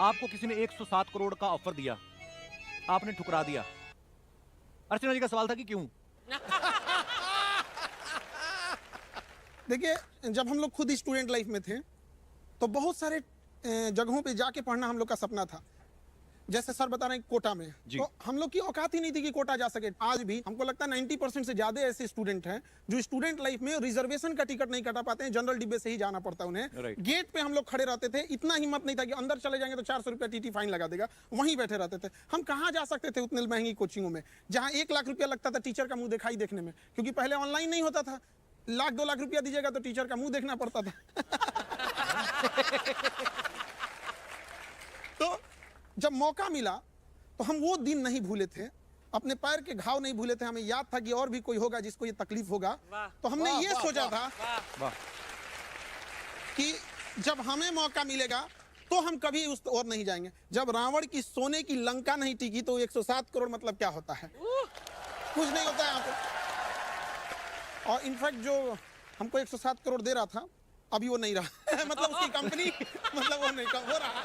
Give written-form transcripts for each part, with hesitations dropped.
आपको किसी ने 107 करोड़ का ऑफर दिया, आपने ठुकरा दिया। अर्चना जी का सवाल था कि क्यों? देखिए, जब हम लोग खुद स्टूडेंट लाइफ में थे तो बहुत सारे जगहों पे जाके पढ़ना हम लोग का सपना था। जैसे सर बता रहे हैं कोटा में, तो हम लोग की औकात ही नहीं थी कि कोटा जा सके। आज भी हमको लगता है 90% से ज्यादा ऐसे स्टूडेंट हैं जो स्टूडेंट लाइफ में रिजर्वेशन का टिकट नहीं कटा पाते हैं, जनरल डिब्बे से ही जाना पड़ता है उन्हें। गेट पे हम लोग खड़े रहते थे, इतना हिम्मत नहीं था कि अंदर चले जाएंगे तो 400 रुपया टीटी फाइन लगा देगा, वहीं बैठे रहते थे। हम कहाँ जा सकते थे उतनी महंगी कोचिंगों में जहाँ 1 लाख रुपया लगता था टीचर का मुंह दिखाई देखने में, क्योंकि पहले ऑनलाइन नहीं होता था। 1-2 लाख रुपया दीजिएगा तो टीचर का मुंह देखना पड़ता था। तो जब मौका मिला तो हम वो दिन नहीं भूले थे, अपने पैर के घाव नहीं भूले थे। हमें याद था कि और भी कोई होगा जिसको ये तकलीफ होगा, तो हमने ये सोचा था कि जब हमें मौका मिलेगा तो हम कभी उस ओर नहीं जाएंगे। जब रावण की सोने की लंका नहीं टिकी तो 107 करोड़ मतलब क्या होता है? कुछ नहीं होता है यहाँ पे। और इनफैक्ट जो हमको 107 करोड़ दे रहा था अभी वो नहीं रहा। मतलब उसकी कंपनी, मतलब वो नहीं हो रहा।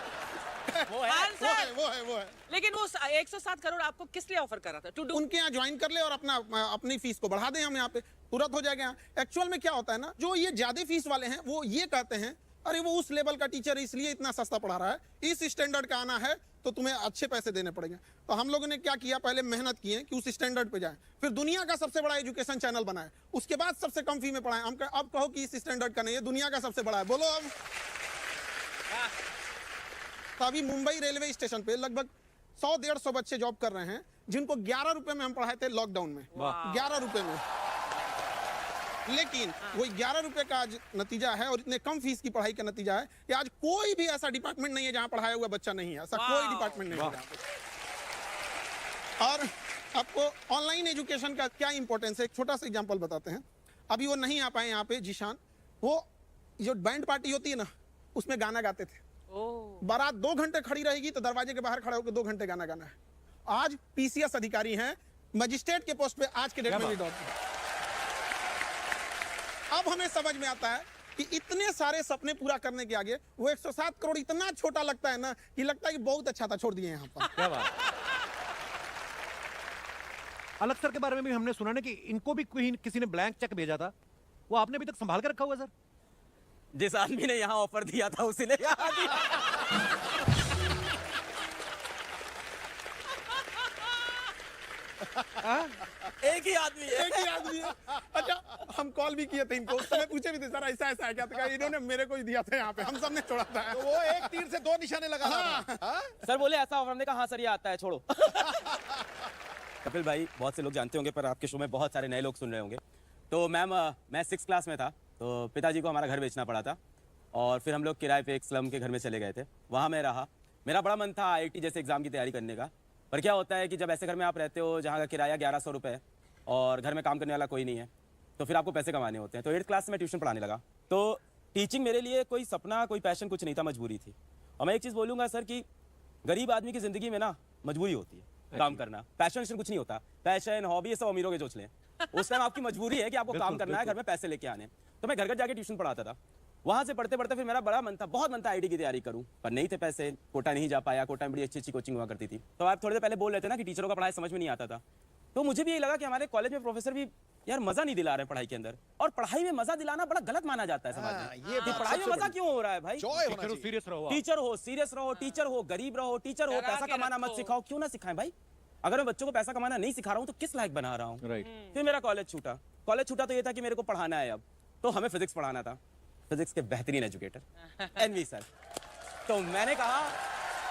वो है। लेकिन वो 107 करोड़ आपको किस लिए ऑफर कर रहा था? टू डू उनके यहाँ ज्वाइन कर ले और अपनी फीस को बढ़ा दें, हम यहाँ पे तुरंत हो जाएगा। एक्चुअल में क्या होता है ना, जो ये ज्यादा फीस वाले हैं वो ये कहते हैं अरे वो उस लेवल का टीचर है इसलिए इतना सस्ता पढ़ा रहा है, इस स्टैंडर्ड का आना है तो तुम्हें अच्छे पैसे देने पड़ेंगे। तो हम लोगों ने क्या किया, पहले मेहनत किए कि उस स्टैंडर्ड पे जाए, फिर दुनिया का सबसे बड़ा एजुकेशन चैनल बनाए, उसके बाद सबसे कम फी में पढ़ाएं। हम अब कहो कि इस स्टैंडर्ड का नहीं है, दुनिया का सबसे बड़ा है, बोलो अब। तो अभी मुंबई रेलवे स्टेशन पे लगभग 100-150 बच्चे जॉब कर रहे हैं जिनको 11 रुपए में हम पढ़ाए थे लॉकडाउन में। 11 रुपए में। लेकिन वो 11 रुपए का आज नतीजा है और इतने कम फीस की पढ़ाई का नतीजा है कि आज कोई भी ऐसा डिपार्टमेंट नहीं है जहां पढ़ाया हुआ बच्चा नहीं है। ऐसा कोई डिपार्टमेंट नहीं है। और आपको ऑनलाइन एजुकेशन का क्या इंपॉर्टेंस है, एक छोटा सा एग्जांपल बताते हैं। अभी वो नहीं आ पाए यहाँ पे जीशान, वो जो बैंड पार्टी होती है ना उसमें गाना गाते थे। बारात 2 घंटे खड़ी रहेगी तो दरवाजे के बाहर खड़ा होकर 2 घंटे गाना गाना है। आज पीसीएस अधिकारी हैं, मजिस्ट्रेट के पोस्ट पे आज के डेट में भी दौड़ते हैं। अब हमें समझ में आता है कि इतने सारे सपने पूरा करने के आगे वो 107 करोड़ इतना छोटा लगता है ना कि लगता है कि बहुत अच्छा था, छोड़ दिए यहाँ पर। क्या बात। अलग सर के बारे में भी हमने सुना ना कि इनको भी किसी ने ब्लैंक चेक भेजा था, वो आपने अभी तक संभाल के रखा हुआ सर? जिस आदमी ने यहाँ ऑफर दिया था उसी ने यहाँ दिया। एक ही आदमी है। अच्छा, हम कॉल भी किए थे इनको, उस समय पूछे भी थे सर ऐसा ऐसा है क्या, तो इन्होंने मेरे को ही दिया था यहाँ पे, हम सबने छोड़ा था। तो वो एक तीर से 2 निशाने लगा रहा था। सर बोले ऐसा ऑफर, हमने कहा हाँ सर ये आता है, छोड़ो। कपिल भाई बहुत से लोग जानते होंगे पर आपके शो में बहुत सारे नए लोग सुन रहे होंगे। तो मैम मैं 6th क्लास में था तो पिताजी को हमारा घर बेचना पड़ा था और फिर हम लोग किराए पे एक स्लम के घर में चले गए थे। वहाँ मैं रहा, मेरा बड़ा मन था IIT जैसे एग्जाम की तैयारी करने का। पर क्या होता है कि जब ऐसे घर में आप रहते हो जहाँ का किराया 1100 रुपये और घर में काम करने वाला कोई नहीं है तो फिर आपको पैसे कमाने होते हैं। तो 8th क्लास में ट्यूशन पढ़ाने लगा। तो टीचिंग मेरे लिए कोई सपना कोई पैशन कुछ नहीं था, मजबूरी थी। और मैं एक चीज़ बोलूँगा सर कि गरीब आदमी की ज़िंदगी में ना मजबूरी होती है काम करना, पैशन कुछ नहीं होता। पैशन हॉबी ये सब अमीरों के सोच लें। उस टाइम आपकी मजबूरी है कि आपको काम करना है, घर में पैसे लेके आने। तो मैं घर घर जाके ट्यूशन पढ़ाता था। वहाँ से पढ़ते पढ़ते फिर मेरा बड़ा मन था, बहुत मन था IIT की तैयारी करूँ, पर नहीं थे पैसे, कोटा नहीं जा पाया। कोटा में बड़ी अच्छी अच्छी कोचिंग हुआ करती थी। तो आप थोड़े देर पहले बोल रहे थे ना कि टीचरों का पढ़ाई समझ में नहीं आता था, तो मुझे भी यही लगा कि हमारे कॉलेज में प्रोफेसर भी यार मजा नहीं दिला रहे पढ़ाई के अंदर। और पढ़ाई में मजा दिलाना बड़ा गलत माना जाता है समाज में। ये पढ़ाई में मजा क्यों हो रहा है भाई? सीरियस रहो, सीरियस रहो, टीचर हो, गरीब रहो, टीचर हो, पैसा कमाना मत सिखाओ। क्यों ना सिखाएं भाई? अगर मैं बच्चों को पैसा कमाना नहीं सिखा रहा हूँ तो किस लायक बना रहा हूँ? फिर मेरा कॉलेज छूटा। तो ये था कि मेरे को पढ़ाना है अब, तो हमें फिजिक्स पढ़ाना था। फिजिक्स के बेहतरीन एजुकेटर NV सर। तो मैंने कहा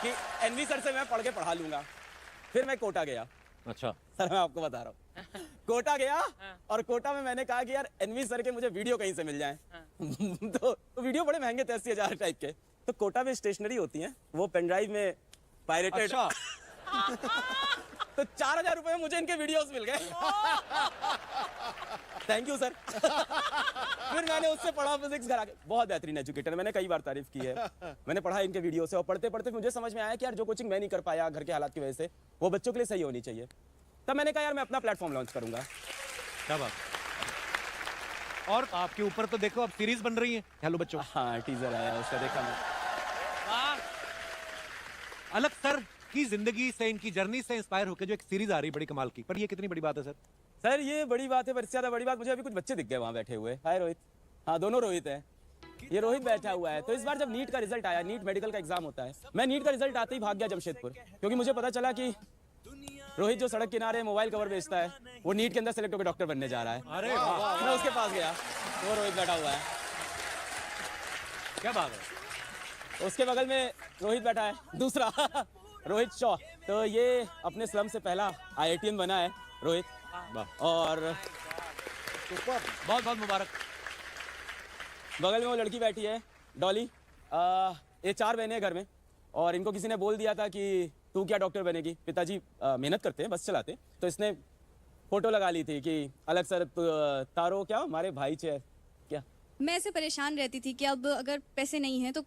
कि NV सर से मैं पढ़ के पढ़ा लूंगा। फिर मैं कोटा गया। अच्छा सर मैं आपको बता रहा हूँ, कोटा गया और कोटा में मैंने कहा कि यार NV सर के मुझे वीडियो कहीं से मिल जाए। तो वीडियो बड़े महंगे थे, 80,000 टाइप के। तो कोटा में स्टेशनरी होती है, वो पेन ड्राइव में पायरेटेड। तो 4,000 रुपए में मुझे इनके वीडियोस मिल गए। Thank you sir. फिर मैंने उससे पढ़ा फिजिक्स घर आके। बहुत बेहतरीन एजुकेटर, मैंने कई बार तारीफ की है। मैंने पढ़ा इनके वीडियो से और पढ़ते पढ़ते मुझे समझ में आया कि यार जो कोचिंग मैं नहीं कर पाया घर के हालात की वजह से, वो बच्चों के लिए सही होनी चाहिए। तब मैंने कहा यार मैं अपना प्लेटफॉर्म लॉन्च करूंगा। क्या बात। और आपके ऊपर तो देखो अब सीरीज बन रही है हेलो बच्चों। हाँ टीजर आया उसका, देखा मैं। अलग सर की जिंदगी से, इनकी जर्नी से इंस्पायर होकर जो एक सीरीज आ रही है बड़ी कमाल की, पर ये कितनी बड़ी बात है सर? सर ये बड़ी बात है, पर इससे ज़्यादा बड़ी बात मुझे अभी कुछ बच्चे दिख गए वहाँ बैठे हुए। हाय रोहित। हाँ, दोनों रोहित हैं। ये रोहित बैठा हुआ है। तो इस बार जब नीट का रिजल्ट आया, नीट मेडिकल का एग्जाम होता है, मैं नीट का रिजल्ट आते ही भाग गया जमशेदपुर, क्योंकि मुझे पता चला कि रोहित जो सड़क किनारे मोबाइल कवर बेचता है, वो नीट के अंदर सेलेक्ट होकर डॉक्टर बनने जा रहा है। अरे वाह, मैं उसके पास गया, वो रोहित बैठा हुआ है। क्या बात है। उसके बगल में रोहित बैठा है दूसरा रोहित शॉ। तो ये अपने स्लम से पहला IITian बना है रोहित, और बहुत बहुत मुबारक। बगल में वो लड़की बैठी है डॉली। ये 4 बहनें हैं घर में, और इनको किसी ने बोल दिया था कि तू क्या डॉक्टर बनेगी। पिताजी मेहनत करते हैं, बस चलाते, तो इसने फोटो लगा ली थी कि अलग सर तारो क्या हमारे भाई चे क्या। मैं ऐसे परेशान रहती थी कि अब अगर पैसे नहीं हैं तो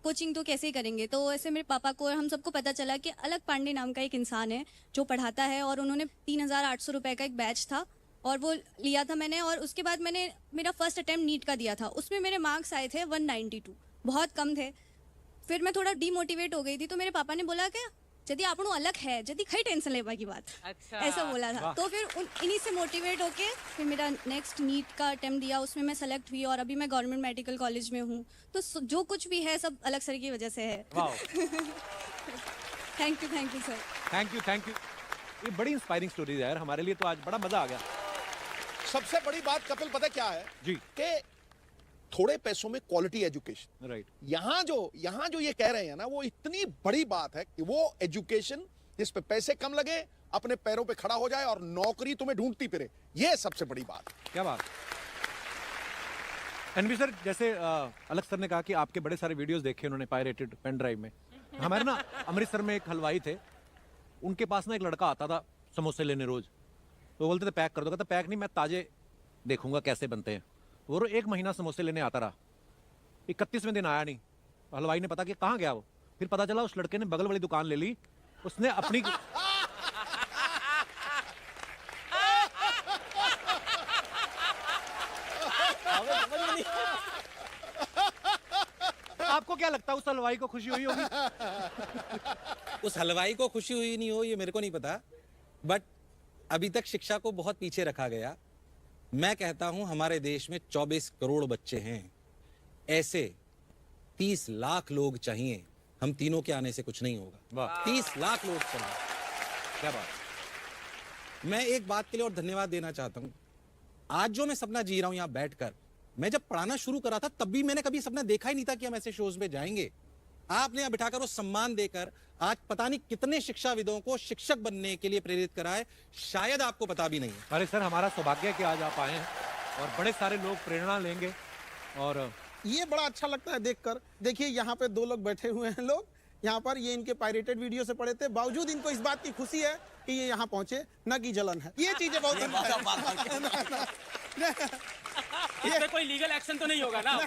कोचिंग तो कैसे ही करेंगे। तो ऐसे मेरे पापा को और हम सबको पता चला कि अलग पांडे नाम का एक इंसान है जो पढ़ाता है, और उन्होंने 3,800 रुपये का एक बैच था और वो लिया था मैंने। और उसके बाद मैंने मेरा फर्स्ट अटेम्प्ट नीट का दिया था, उसमें मेरे मार्क्स आए थे 192, बहुत कम थे। फिर मैं थोड़ा डीमोटिवेट हो गई थी, तो मेरे पापा ने बोला कि यदि आपनो अलग है, यदि खई टेंशन लेवा की बात, अच्छा। ऐसा बोला था। तो फिर इन्हीं से मोटिवेट होके फिर मेरा नेक्स्ट नीट का अटेम्प्ट दिया, उसमें मैं सेलेक्ट हुई और अभी मैं गवर्नमेंट मेडिकल कॉलेज में हूँ। तो जो कुछ भी है सब अलग सर की वजह से है। Thank you sir. Thank you. ये बड़ी इंस्पायरिंग स्टोरी है यार, हमारे लिए तो आज बड़ा मजा आ गया। सबसे बड़ी बात कपिल पता क्या है जी। कि थोड़े पैसों में क्वालिटी एजुकेशन। राइट। यहाँ जो ये कह रहे हैं ना, वो इतनी बड़ी बात है कि वो एजुकेशन जिस पे पैसे कम लगे, अपने पैरों पे खड़ा हो जाए और नौकरी तुम्हें ढूंढती फिरे, ये सबसे बड़ी बात है। क्या बात। एनवी सर, जैसे अलग सर ने कहा कि आपके बड़े सारे वीडियोस देखे उन्होंने पायरेटेड पेन ड्राइव में। हमारे ना अमृतसर में एक हलवाई थे, उनके पास ना एक लड़का आता था समोसे लेने रोज। तो बोलते थे पैक कर दो, कहता पैक नहीं, मैं ताजे देखूंगा कैसे बनते हैं। वो 1 महीना समोसे लेने आता रहा, 31वें दिन आया नहीं। हलवाई ने पता कि कहाँ गया वो, फिर पता चला उस लड़के ने बगल वाली दुकान ले ली, उसने अपनी आपको क्या लगता है उस हलवाई को खुशी हुई होगी? उस हलवाई को खुशी हुई नहीं हो ये मेरे को नहीं पता, बट अभी तक शिक्षा को बहुत पीछे रखा गया। मैं कहता हूं हमारे देश में 24 करोड़ बच्चे हैं, ऐसे 30 लाख लोग चाहिए। हम तीनों के आने से कुछ नहीं होगा। 30 लाख लोग चाहिए। क्या बात। मैं एक बात के लिए और धन्यवाद देना चाहता हूं। आज जो मैं सपना जी रहा हूं यहां बैठकर, मैं जब पढ़ाना शुरू करा था तब भी मैंने कभी सपना देखा ही नहीं था कि हम ऐसे शोज में जाएंगे। आपने यहां बिठाकर वो सम्मान देकर आज पता नहीं कितने शिक्षाविदों को शिक्षक बनने के लिए प्रेरित करा है, शायद आपको पता भी नहीं है। अरे सर, हमारा सौभाग्य है कि आज आप आए हैं और बड़े सारे लोग प्रेरणा लेंगे। और ये बड़ा अच्छा लगता है देखकर। देखिए यहाँ पे 2 लोग बैठे हुए हैं, लोग यहाँ पर ये इनके पायरेटेड वीडियो से पढ़े थे, बावजूद इनको इस बात की खुशी है कि ये यहाँ पहुंचे, न कि जलन है। ये चीजें बहुत इस पे कोई लीगल एक्शन तो नहीं होगा ना?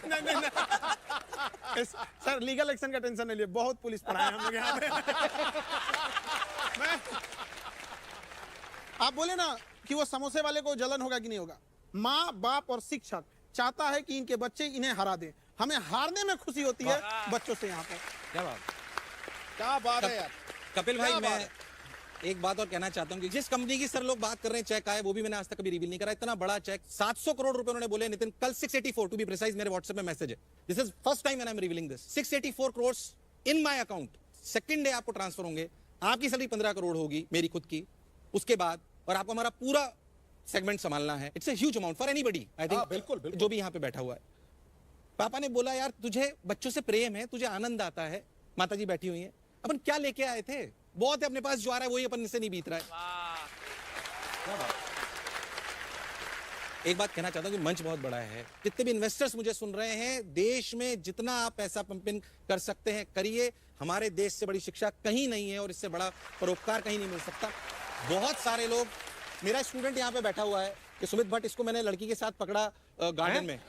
सर लीगल एक्शन का टेंशन नहीं लिए, बहुत पुलिस पढ़ाए हम लोग यहाँ पे। आप बोले ना कि वो समोसे वाले को जलन होगा कि नहीं होगा। माँ बाप और शिक्षक चाहता है कि इनके बच्चे इन्हें हरा दें, हमें हारने में खुशी होती है बच्चों से। यहाँ पर क्या बात है यार। कपिल भाई, क्या बात मैं है? एक बात और कहना चाहता हूं कि जिस कंपनी की सर लोग बात कर रहे हैं चेक आए, वो भी मैंने आज तक कभी रिवील नहीं करा। इतना बड़ा चेक 700 करोड़ रुपए उन्होंने बोले नितिन, कल 684 टू बी प्रिसाइज मेरे व्हाट्सएप में मैसेज है। This is first time when I am revealing this. 684 crore in my account, second day आपको ट्रांसफर होंगे। आपकी सैलरी 15 करोड़ होगी मेरी खुद की, उसके बाद और आपको हमारा पूरा सेगमेंट संभालना है। It's a huge amount for anybody, I think. बिल्कुल। जो भी यहाँ पे बैठा हुआ है। पापा ने बोला यार तुझे बच्चों से प्रेम है, तुझे आनंद आता है। माताजी बैठी हुई है, अपन क्या लेके आए थे, बहुत है अपने पास, जो आ रहा है वही अपन से नहीं बीत रहा है। एक बात कहना चाहता हूं कि मंच बहुत बड़ा है, जितने भी इन्वेस्टर्स मुझे सुन रहे हैं, देश में जितना आप पैसा पंपिंग कर सकते हैं करिए। हमारे देश से बड़ी शिक्षा कहीं नहीं है और इससे बड़ा परोपकार कहीं नहीं मिल सकता। बहुत सारे लोग, मेरा स्टूडेंट यहाँ पे बैठा हुआ है कि सुमित भट्ट, इसको मैंने लड़की के साथ पकड़ा गार्डन में।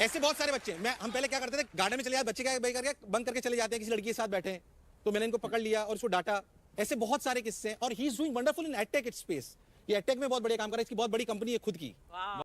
ऐसे बहुत सारे बच्चे, हम पहले क्या करते थे, गार्डन में चले जाते, बच्चे क्या करके बंद करके चले जाते हैं, किसी लड़की के साथ बैठे हैं, तो मैंने इनको पकड़ लिया और इसको डांटा। ऐसे बहुत सारे किस्से हैं और he is doing wonderful in edtech space. ये एडटेक में बहुत बड़े काम कर रहा है, इसकी बहुत बड़ी कंपनी है खुद की।